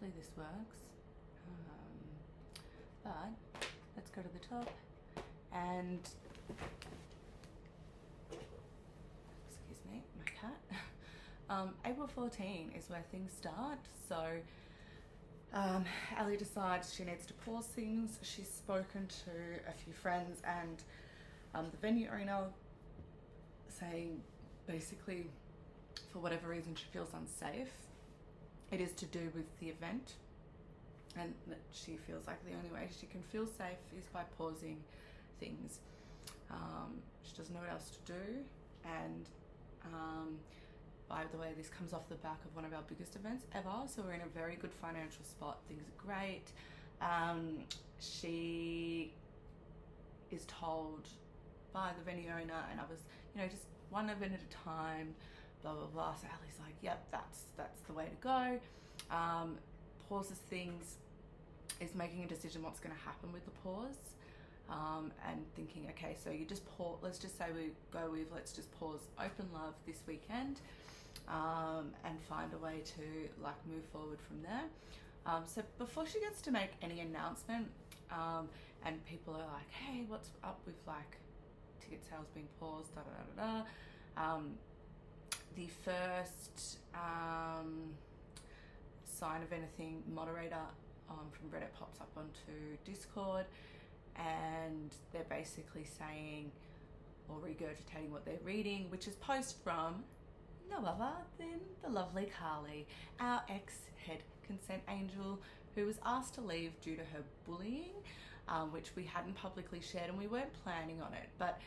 hopefully this works. But let's go to the top, and excuse me, my cat. April 14 is where things start. So Ali decides she needs to pause things. She's spoken to a few friends and the venue owner, saying basically for whatever reason she feels unsafe. It is to do with the event, and that she feels like the only way she can feel safe is by pausing things. She doesn't know what else to do, and by the way, this comes off the back of one of our biggest events ever, so we're in a very good financial spot. Things are great. She is told by the venue owner, and I was, just one event at a time, blah blah blah. So Ali's like, yep, that's the way to go. Pauses things, is making a decision what's going to happen with the pause, and thinking, okay, so you just pause. Let's just say we go with, let's just pause Open Love this weekend, and find a way to move forward from there. So before she gets to make any announcement, and people are like, hey, what's up with ticket sales being paused, da da da da. The first sign of anything, moderator from Reddit pops up onto Discord, and they're basically saying or regurgitating what they're reading, which is post from no other than the lovely Carly, our ex-head consent angel, who was asked to leave due to her bullying, which we hadn't publicly shared and we weren't planning on it. But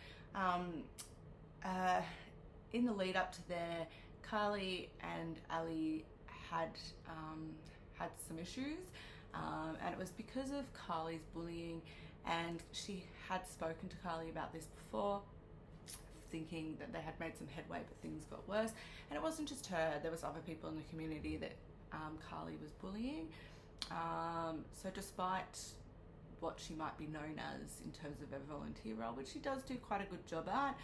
in the lead up to there, Carly and Ali had some issues, and it was because of Carly's bullying, and she had spoken to Carly about this before, thinking that they had made some headway, but things got worse. And it wasn't just her, there was other people in the community that Carly was bullying. So despite what she might be known as in terms of a volunteer role, which she does do quite a good job at,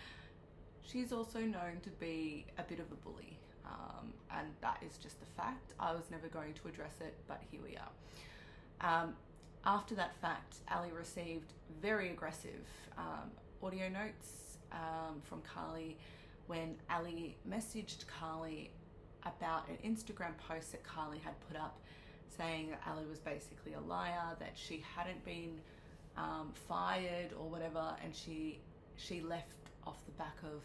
she's also known to be a bit of a bully, and that is just the fact. I was never going to address it, but here we are. After that fact, Ali received very aggressive audio notes from Carly when Ali messaged Carly about an Instagram post that Carly had put up, saying that Ali was basically a liar, that she hadn't been fired or whatever, and she left off the back of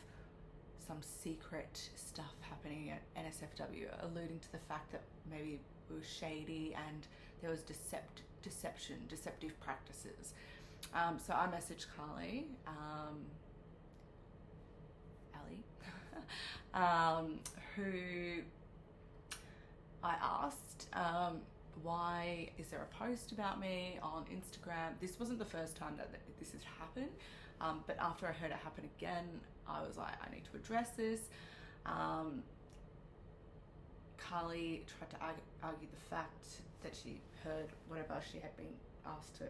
some secret stuff happening at NSFW, alluding to the fact that maybe it was shady and there was deceptive practices. So I messaged Carly, Ali, who I asked, why is there a post about me on Instagram? This wasn't the first time that this has happened, but after I heard it happen again, I was like, I need to address this. Carly tried to argue the fact that she heard whatever she had been asked to,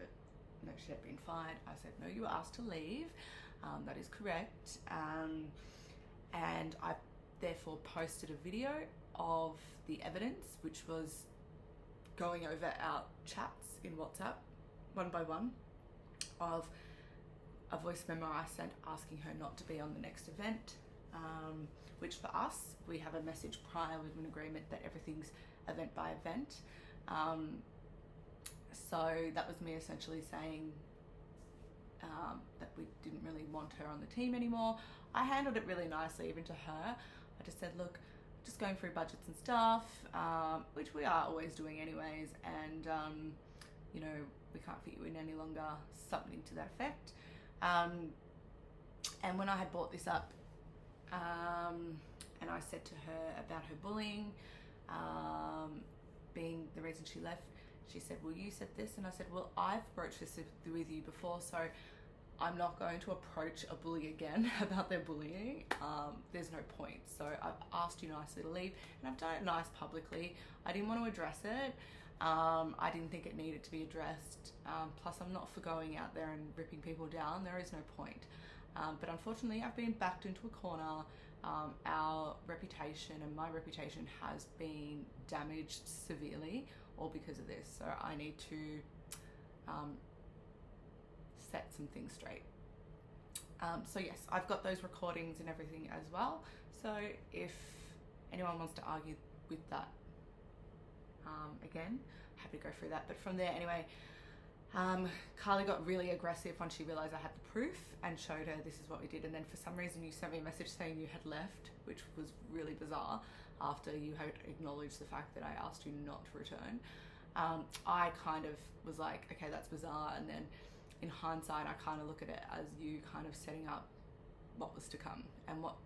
she had been fired. I said, no, you were asked to leave. That is correct. And I therefore posted a video of the evidence, which was going over our chats in WhatsApp one by one, of a voice memo I sent asking her not to be on the next event, which for us, we have a message prior with an agreement that everything's event by event. So that was me essentially saying that we didn't really want her on the team anymore. I handled it really nicely, even to her. I just said, look, just going through budgets and stuff, which we are always doing anyways, and we can't fit you in any longer, something to that effect. And when I had brought this up, and I said to her about her bullying being the reason she left, she said, well, you said this, and I said, well, I've broached this with you before, so I'm not going to approach a bully again about their bullying. There's no point. So I've asked you nicely to leave, and I've done it nice publicly. I didn't want to address it. I didn't think it needed to be addressed. Plus, I'm not for going out there and ripping people down. There is no point. But unfortunately, I've been backed into a corner. our reputation and my reputation has been damaged severely, all because of this. So I need to set some things straight. So yes, I've got those recordings and everything as well. So if anyone wants to argue with that, again, happy to go through that. But from there, anyway, Carly got really aggressive when she realized I had the proof and showed her this is what we did. And then for some reason you sent me a message saying you had left, which was really bizarre after you had acknowledged the fact that I asked you not to return. I kind of was like, okay, that's bizarre. And then in hindsight, I kind of look at it as you kind of setting up what was to come, and what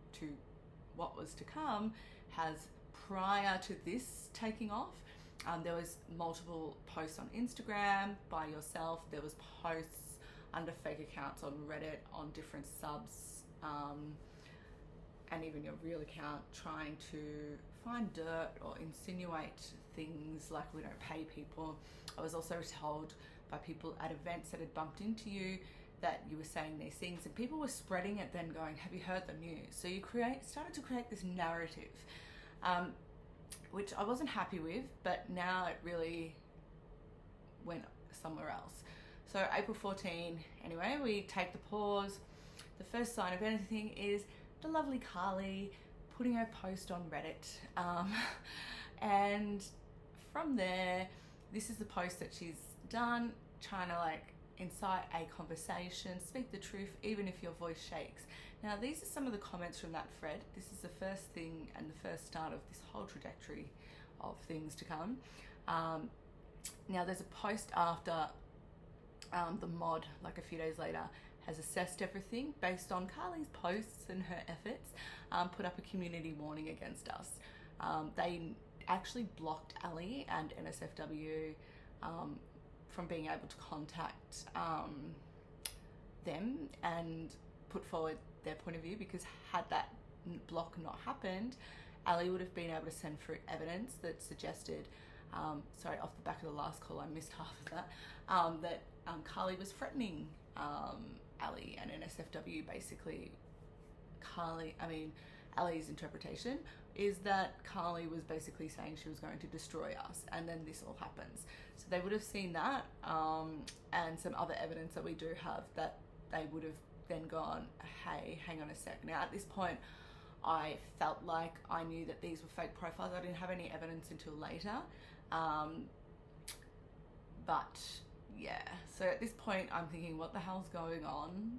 was to come has, prior to this taking off, there was multiple posts on Instagram by yourself. There was posts under fake accounts on Reddit, on different subs, and even your real account, trying to find dirt or insinuate things like we don't pay people. I was also told by people at events that had bumped into you that you were saying these things, and people were spreading it then going, have you heard the news? So you started to create this narrative, which I wasn't happy with, but now it really went somewhere else. So April 14, anyway, we take the pause. The first sign of anything is the lovely Carly putting her post on Reddit. And from there, this is the post that she's done, trying to like incite a conversation, speak the truth, even if your voice shakes. Now, these are some of the comments from that thread. This is the first thing and the first start of this whole trajectory of things to come. Now, there's a post after the mod, like a few days later, has assessed everything based on Carly's posts and her efforts, put up a community warning against us. They actually blocked Ali and NSFW from being able to contact them and put forward their point of view, because had that block not happened, Ali would have been able to send through evidence that suggested, sorry, off the back of the last call, I missed half of that, that Carly was threatening Ali and NSFW. Basically, Ali's interpretation is that Carly was basically saying she was going to destroy us, and then this all happens. So they would have seen that, and some other evidence that we do have, that they would have then gone, hey, hang on a sec. Now, at this point, I felt like I knew that these were fake profiles. I didn't have any evidence until later. But yeah, so at this point, I'm thinking, what the hell's going on?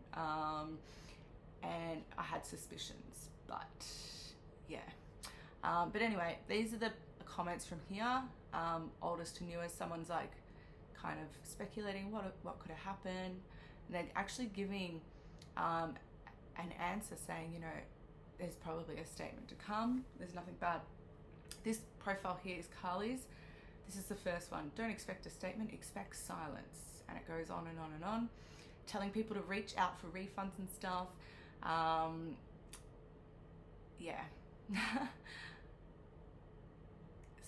And I had suspicions, but yeah. But anyway, these are the comments from here, oldest to newest. Someone's like kind of speculating what could have happened, and they're actually giving an answer saying, you know, there's probably a statement to come. There's nothing bad. This profile here is Carly's. This is the first one. Don't expect a statement, expect silence. And it goes on and on and on, telling people to reach out for refunds and stuff. Yeah.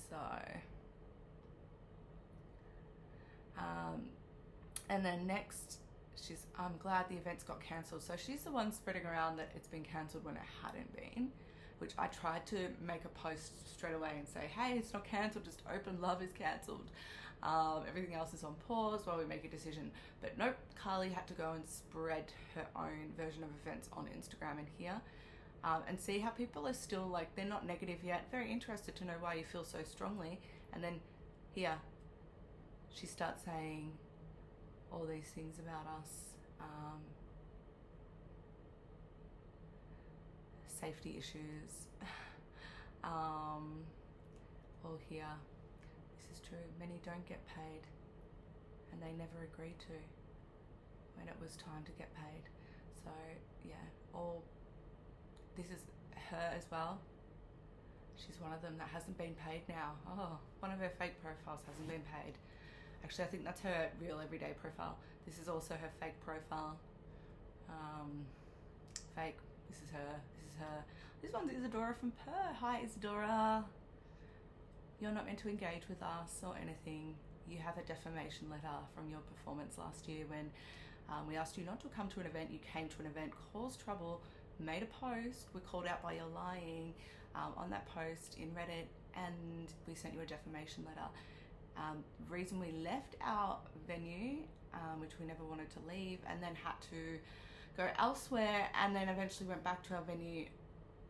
So, and then next, I'm glad the events got cancelled. So she's the one spreading around that it's been cancelled when it hadn't been, which I tried to make a post straight away and say, hey, it's not cancelled, just open love is cancelled. Everything else is on pause while we make a decision. But nope, Carly had to go and spread her own version of events on Instagram and here, and see how people are still like, they're not negative yet, very interested to know why you feel so strongly. And then here, she starts saying all these things about us, safety issues, all here. This is true, many don't get paid, and they never agreed to when it was time to get paid. So yeah, this is her as well. She's one of them that hasn't been paid now. Oh, one of her fake profiles hasn't been paid. Actually, I think that's her real everyday profile. This is also her fake profile. Fake. This is her. This is her. This one's Isadora from Perth. Hi, Isadora. You're not meant to engage with us or anything. You have a defamation letter from your performance last year when we asked you not to come to an event. You came to an event, caused trouble, made a post. We're called out by your lying on that post in Reddit, and we sent you a defamation letter. Reason we left our venue, which we never wanted to leave, and then had to go elsewhere, and then eventually went back to our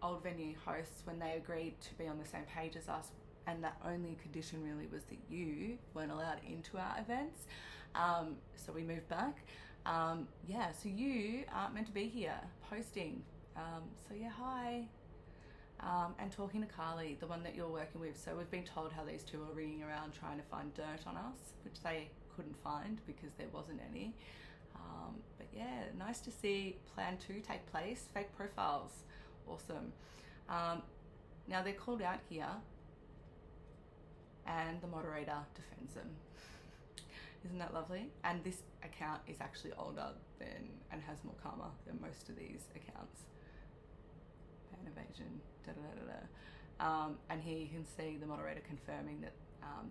old venue hosts when they agreed to be on the same page as us, and the only condition really was that you weren't allowed into our events. So we moved back. So you aren't meant to be here posting. So yeah, hi. And talking to Carly, the one that you're working with. So we've been told how these two are ringing around trying to find dirt on us, which they couldn't find because there wasn't any. But yeah, nice to see plan 2 take place. Fake profiles, awesome. Now they're called out here, and the moderator defends them. Isn't that lovely? And this account is actually older than and has more karma than most of these accounts. Ban evasion, and here you can see the moderator confirming that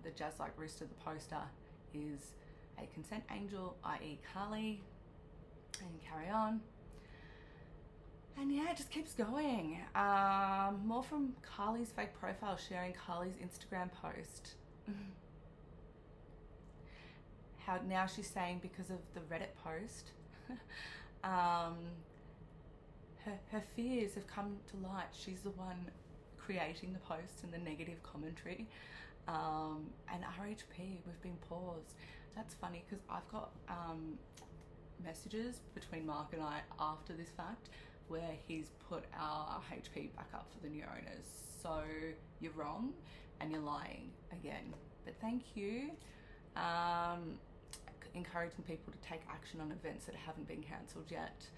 the Jazz Like Rooster, the poster, is a consent angel, i.e. Carly, and carry on. And yeah, it just keeps going. More from Carly's fake profile, sharing Carly's Instagram post. How now she's saying because of the Reddit post, her fears have come to light. She's the one creating the post and the negative commentary. And RHP, we've been paused. That's funny because I've got messages between Mark and I after this fact where he's put our HP back up for the new owners. So you're wrong and you're lying again. But thank you. Encouraging people to take action on events that haven't been cancelled yet.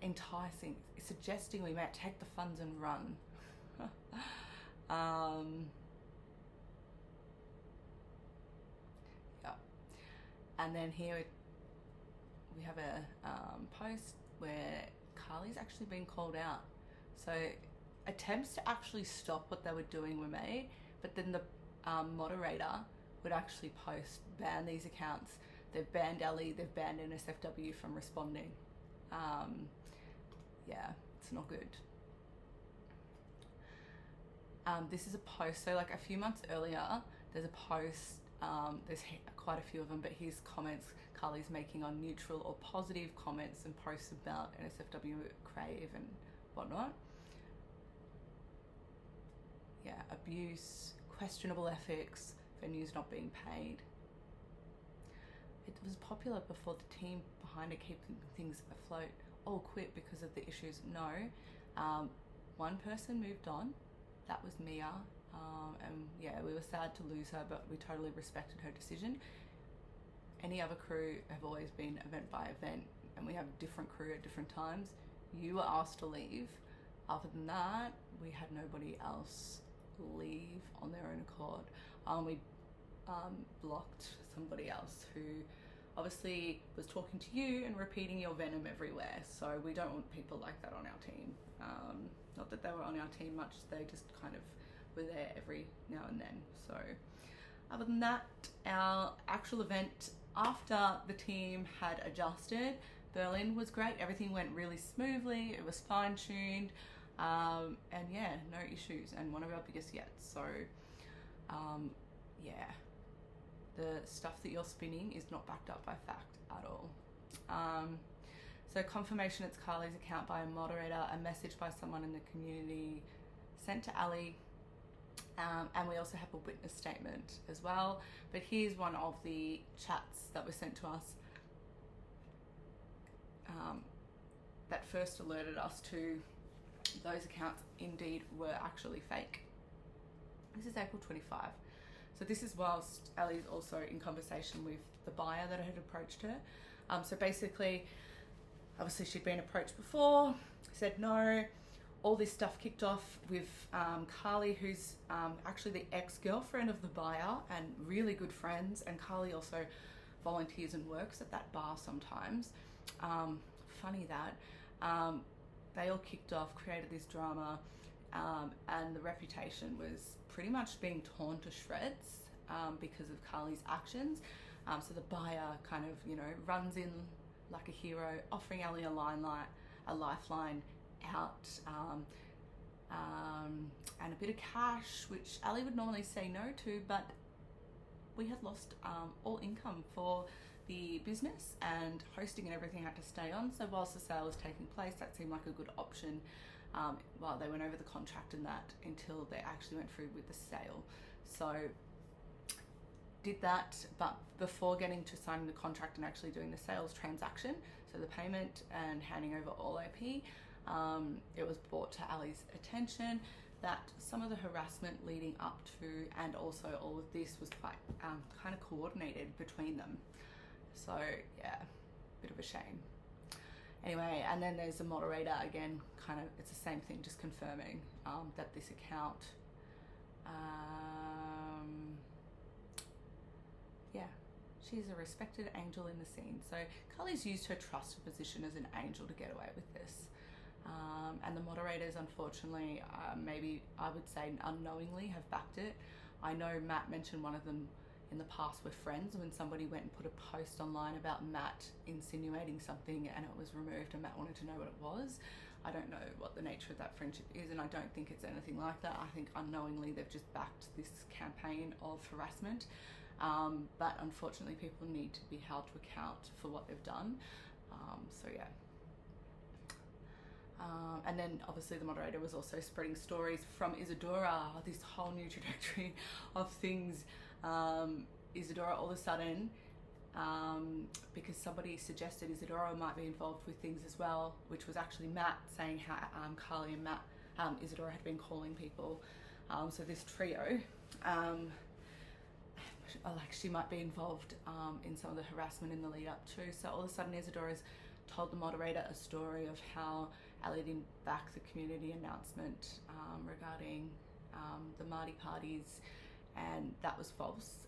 Enticing, suggesting we might take the funds and run. Yeah. And then here we have a post where Carly's actually been called out. So attempts to actually stop what they were doing were made, but then the moderator would actually post, ban these accounts. They've banned Ellie, they've banned NSFW from responding. Yeah, it's not good. This is a post, so like a few months earlier, there's a post, there's quite a few of them, but here's comments Carly's making on neutral or positive comments and posts about NSFW crave and whatnot. Yeah, abuse, questionable ethics, venues not being paid. It was popular before the team behind it keeping things afloat all quit because of the issues. No, one person moved on, that was Mia, and yeah, we were sad to lose her, but we totally respected her decision. Any other crew have always been event by event, and we have different crew at different times. You were asked to leave. Other than that, we had nobody else leave on their own accord. We blocked somebody else who obviously was talking to you and repeating your venom everywhere. So we don't want people like that on our team. Not that they were on our team much, they just kind of were there every now and then. So other than that, our actual event after the team had adjusted, Berlin was great. Everything went really smoothly. It was fine-tuned. And yeah, no issues, and one of our biggest yet. So yeah, the stuff that you're spinning is not backed up by fact at all. So confirmation it's Carly's account by a moderator, a message by someone in the community sent to Ali, and we also have a witness statement as well. But here's one of the chats that were sent to us that first alerted us to those accounts indeed were actually fake. This is April 25. So this is whilst Ellie's also in conversation with the buyer that had approached her. So basically, obviously she'd been approached before, said no. All this stuff kicked off with Carly, who's actually the ex-girlfriend of the buyer and really good friends. And Carly also volunteers and works at that bar sometimes. Funny that. They all kicked off, created this drama, and the reputation was pretty much being torn to shreds. because of Carly's actions. So the buyer kind of, you know, runs in like a hero, offering Ali a lifeline out, and a bit of cash, which Ali would normally say no to, but we had lost all income for the business, and hosting and everything had to stay on. So whilst the sale was taking place, that seemed like a good option while they went over the contract and that, until they actually went through with the sale. So did that, but before getting to signing the contract and actually doing the sales transaction, so the payment and handing over all OP, it was brought to Ali's attention that some of the harassment leading up to and also all of this was quite kind of coordinated between them. So yeah, bit of a shame. Anyway, and then there's the moderator again, kind of, it's the same thing, just confirming that this account, yeah, she's a respected angel in the scene. So Carly's used her trusted position as an angel to get away with this. And the moderators, unfortunately, maybe I would say unknowingly have backed it. I know Matt mentioned one of them in the past were friends, when somebody went and put a post online about Matt insinuating something and it was removed and Matt wanted to know what it was. I don't know what the nature of that friendship is, and I don't think it's anything like that. I think unknowingly they've just backed this campaign of harassment. But unfortunately people need to be held to account for what they've done. So yeah. And then obviously the moderator was also spreading stories from Isadora, this whole new trajectory of things. Isadora all of a sudden, because somebody suggested Isadora might be involved with things as well, which was actually Matt saying how Carly and Matt, Isadora had been calling people. So this trio, like she might be involved in some of the harassment in the lead up too. So all of a sudden Isadora's told the moderator a story of how Ali didn't back the community announcement regarding the Mardi parties, and that was false,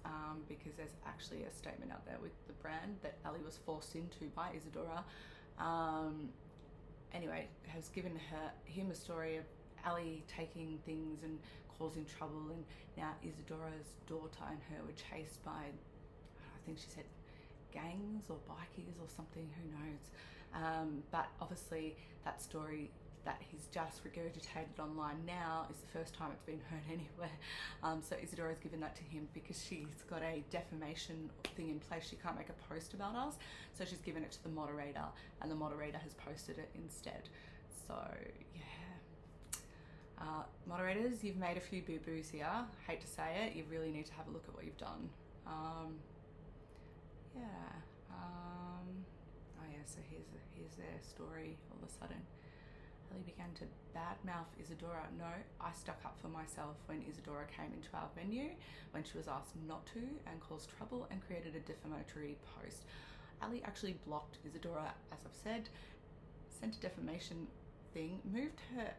because there's actually a statement out there with the brand that Ali was forced into by Isadora. Anyway, has given him a story of Ali taking things and causing trouble, and now Isadora's daughter and her were chased by, I think she said gangs or bikies or something, who knows. But obviously that story that he's just regurgitated online now is the first time it's been heard anywhere. So Isadora's given that to him because she's got a defamation thing in place. She can't make a post about us, so she's given it to the moderator, and the moderator has posted it instead. So yeah. Moderators, you've made a few boo-boos here. Hate to say it, you really need to have a look at what you've done. So here's their story all of a sudden. Ali began to badmouth Isadora. No, I stuck up for myself when Isadora came into our venue when she was asked not to, and caused trouble and created a defamatory post. Ali actually blocked Isadora, as I've said, sent a defamation thing, moved her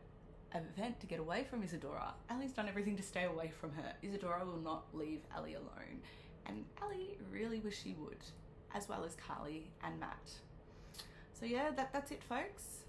event to get away from Isadora. Ali's done everything to stay away from her. Isadora will not leave Ali alone, and Ali really wish she would, as well as Carly and Matt. So yeah, that's it folks.